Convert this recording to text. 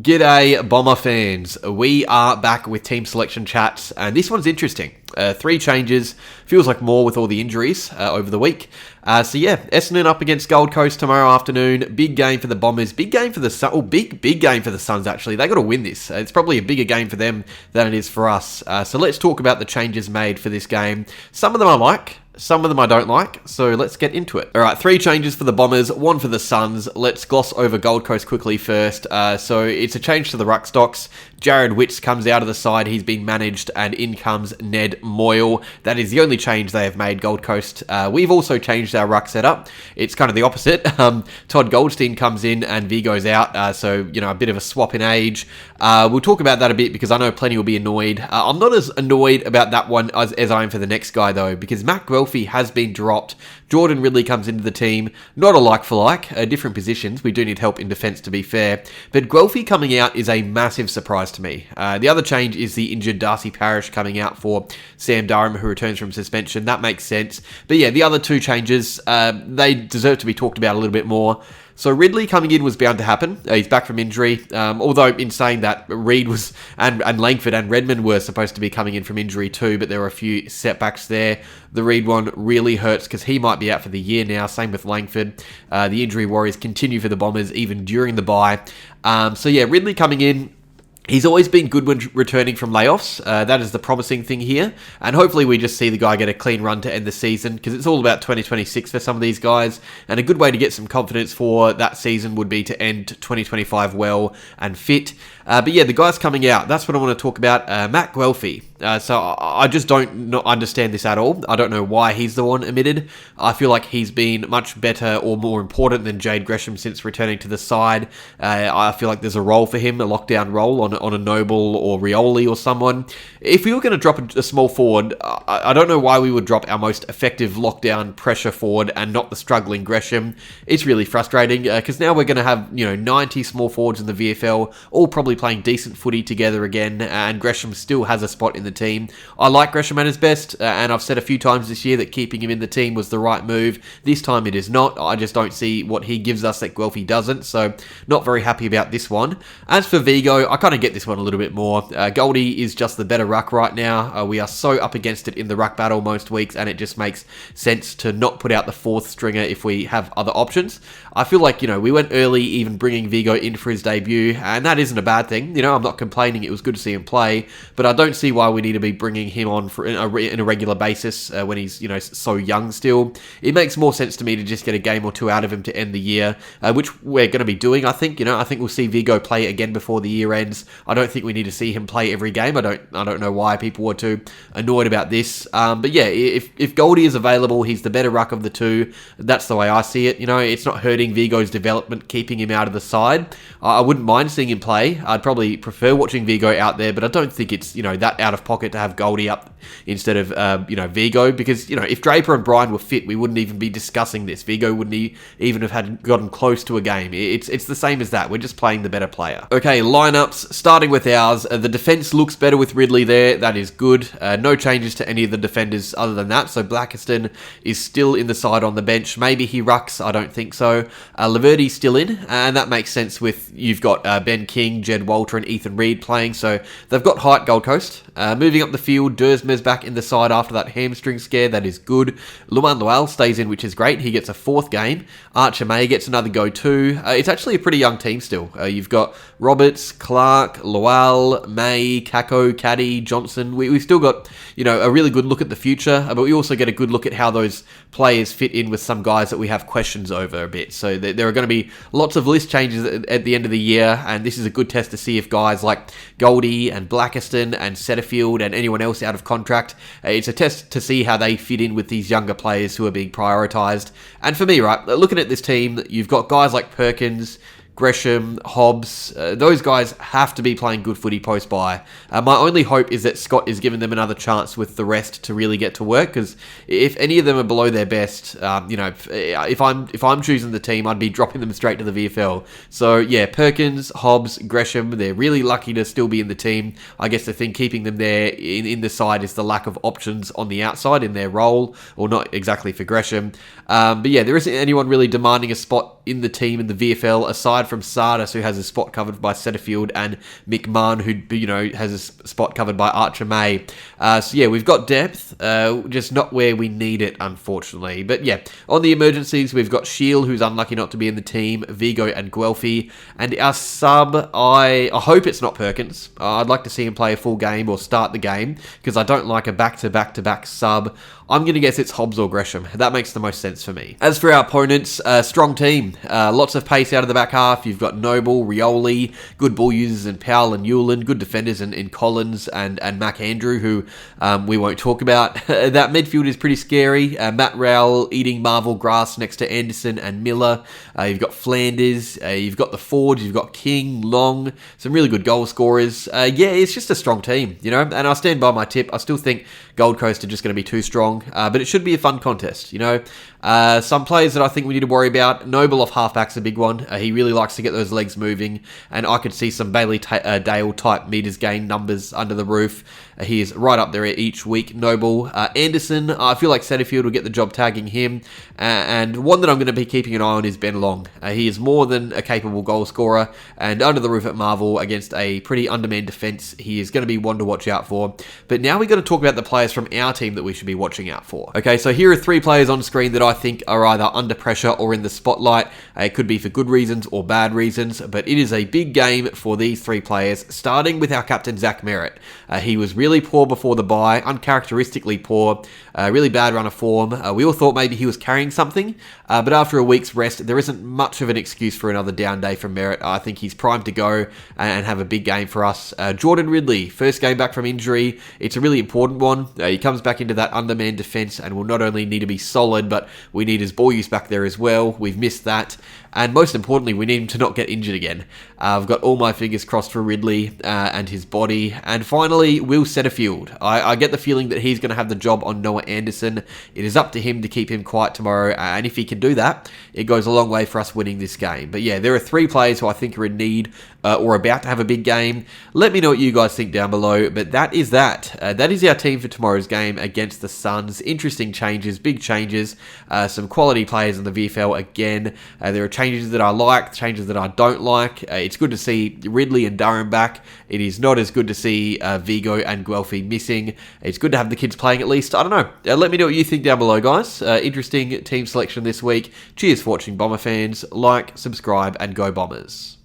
G'day Bomber fans, we are back with team selection chats and this one's interesting. 3 changes, feels like more with all the injuries over the week. Essendon up against Gold Coast tomorrow afternoon. Big game for the Bombers, big game for the Suns. Oh, big game for the Suns actually. They got to win this. It's probably a bigger game for them than it is for us. So let's talk about the changes made for this game. Some of them I like. Some of them I don't like, so let's get into it. All right, 3 changes for the Bombers, 1 for the Suns. Let's gloss over Gold Coast quickly first. So it's a change to the ruck stocks. Jared Witts comes out of the side. He's been managed, and in comes Ned Moyle. That is the only change they have made, Gold Coast. We've also changed our ruck setup. It's kind of the opposite. Todd Goldstein comes in, and Vigo's out. So, a bit of a swap in age. We'll talk about that a bit, because I know plenty will be annoyed. I'm not as annoyed about that one as I am for the next guy, though, because Matt Guelfi has been dropped. Jordan Ridley comes into the team. Not a like for like, different positions. We do need help in defence, to be fair. But Guelfi coming out is a massive surprise to me. The other change is the injured Darcy Parish coming out for Sam Durham, who returns from suspension. That makes sense. But yeah, the other 2 changes, they deserve to be talked about a little bit more. So Ridley coming in was bound to happen. He's back from injury. Although in saying that, Reed was and Langford and Redmond were supposed to be coming in from injury too, but there were a few setbacks there. The Reed one really hurts because he might be out for the year now. Same with Langford. The injury worries continue for the Bombers even during the bye. Ridley coming in. He's always been good when returning from layoffs. That is the promising thing here. And hopefully we just see the guy get a clean run to end the season, because it's all about 2026 for some of these guys. And a good way to get some confidence for that season would be to end 2025 well and fit. The guys coming out, that's what I want to talk about. Matt Guelfi. So I just don't understand this at all. I don't know why he's the one omitted. I feel like he's been much better or more important than Jade Gresham since returning to the side. I feel like there's a role for him, a lockdown role on a Noble or Rioli or someone. If we were going to drop a small forward, I don't know why we would drop our most effective lockdown pressure forward and not the struggling Gresham. It's really frustrating because now we're going to have 90 small forwards in the VFL, all probably playing decent footy together again, and Gresham still has a spot in the team. I like Gresham at his best, and I've said a few times this year that keeping him in the team was the right move. This time it is not. I just don't see what he gives us that Guelfi doesn't, so not very happy about this one. As for Vigo, I kind of get this one a little bit more. Goldie is just the better ruck right now. We are so up against it in the ruck battle most weeks, and it just makes sense to not put out the 4th stringer if we have other options. I feel like, we went early even bringing Vigo in for his debut, and that isn't a bad thing. I'm not complaining. It was good to see him play, but I don't see why we need to be bringing him on for in a regular basis when he's, so young still. It makes more sense to me to just get a game or 2 out of him to end the year, which we're going to be doing, I think. I think we'll see Vigo play again before the year ends. I don't think we need to see him play every game. I don't know why people were too annoyed about this. If Goldie is available, he's the better ruck of the 2. That's the way I see it. It's not hurting Vigo's development, keeping him out of the side. I wouldn't mind seeing him play. I'd probably prefer watching Vigo out there, but I don't think it's, that out of pocket to have Goldie up instead of, Vigo, because, if Draper and Bryan were fit, we wouldn't even be discussing this. Vigo wouldn't even have gotten close to a game. It's the same as that. We're just playing the better player. Okay, lineups, starting with ours. The defense looks better with Ridley there. That is good. No changes to any of the defenders other than that. So Blackiston is still in the side on the bench. Maybe he rucks. I don't think so. Laverty's still in, and that makes sense with you've got Ben King, Jed Walter, and Ethan Reid playing. So they've got height, Gold Coast. Moving up the field, Dersmer's back in the side after that hamstring scare. That is good. Luan Lual stays in, which is great. He gets a 4th game. Archer May gets another go too. It's actually a pretty young team still. You've got Roberts, Clark, Lual, May, Kako, Caddy, Johnson. We've still got, a really good look at the future, but we also get a good look at how those players fit in with some guys that we have questions over a bit. So there are going to be lots of list changes at the end of the year, and this is a good test to see if guys like Goldie and Blackiston and Setterfield and anyone else out of contract, it's a test to see how they fit in with these younger players who are being prioritised. And for me, right, looking at this team, you've got guys like Perkins, Gresham, Hobbs, those guys have to be playing good footy post-bye. My only hope is that Scott is giving them another chance with the rest to really get to work, because if any of them are below their best, if I'm choosing the team, I'd be dropping them straight to the VFL. So yeah, Perkins, Hobbs, Gresham, they're really lucky to still be in the team. I guess the thing keeping them there in the side is the lack of options on the outside in their role, or not exactly for Gresham. There isn't anyone really demanding a spot in the team in the VFL, aside from Sardis, who has a spot covered by Setterfield, and McMahon, who has a spot covered by Archer May. So yeah, we've got depth, just not where we need it, unfortunately. But yeah, on the emergencies, we've got Shield, who's unlucky not to be in the team, Vigo and Guelfi, and our sub, I hope it's not Perkins. I'd like to see him play a full game or start the game, because I don't like a back-to-back-to-back sub. I'm going to guess it's Hobbs or Gresham. That makes the most sense for me. As for our opponents, strong team. Lots of pace out of the back half. You've got Noble, Rioli, good ball users in Powell and Newland, good defenders in Collins and Mac Andrew, who we won't talk about. That midfield is pretty scary. Matt Rowell eating Marvel grass next to Anderson and Miller. You've got Flanders. You've got the Forge. You've got King, Long. Some really good goal scorers. Yeah, it's just a strong team, and I stand by my tip. I still think Gold Coast are just going to be too strong. But it should be a fun contest, Some players that I think we need to worry about. Noble off halfback's a big one. He really likes to get those legs moving, and I could see some Bailey Dale type meters gain numbers under the roof. He is right up there each week. Noble. Anderson, I feel like Setterfield will get the job tagging him. And one that I'm going to be keeping an eye on is Ben Long. He is more than a capable goal scorer, and under the roof at Marvel against a pretty undermanned defence, he is going to be one to watch out for. But now we've got to talk about the players from our team that we should be watching out for. Okay, so here are 3 players on screen that I think are either under pressure or in the spotlight. It could be for good reasons or bad reasons, but it is a big game for these 3 players, starting with our captain, Zach Merritt. He was really poor before the bye, uncharacteristically poor, really bad run of form. We all thought maybe he was carrying something, but after a week's rest, there isn't much of an excuse for another down day from Merritt. I think he's primed to go and have a big game for us. Jordan Ridley, first game back from injury. It's a really important one. He comes back into that undermanned defence and will not only need to be solid, but we need his ball use back there as well. We've missed that. And most importantly, we need him to not get injured again. I've got all my fingers crossed for Ridley and his body. And finally, Will Setterfield. I get the feeling that he's going to have the job on Noah Anderson. It is up to him to keep him quiet tomorrow. And if he can do that, it goes a long way for us winning this game. But yeah, there are 3 players who I think are in need or about to have a big game. Let me know what you guys think down below. But that is that. That is our team for tomorrow's game against the Suns. Interesting changes, big changes. Some quality players in the VFL again. There are changes that I like, changes that I don't like. It's good to see Ridley and Durham back. It is not as good to see Vigo and Guelfi missing. It's good to have the kids playing at least. I don't know. Let me know what you think down below, guys. Interesting team selection this week. Cheers for watching, Bomber fans. Like, subscribe, and go Bombers.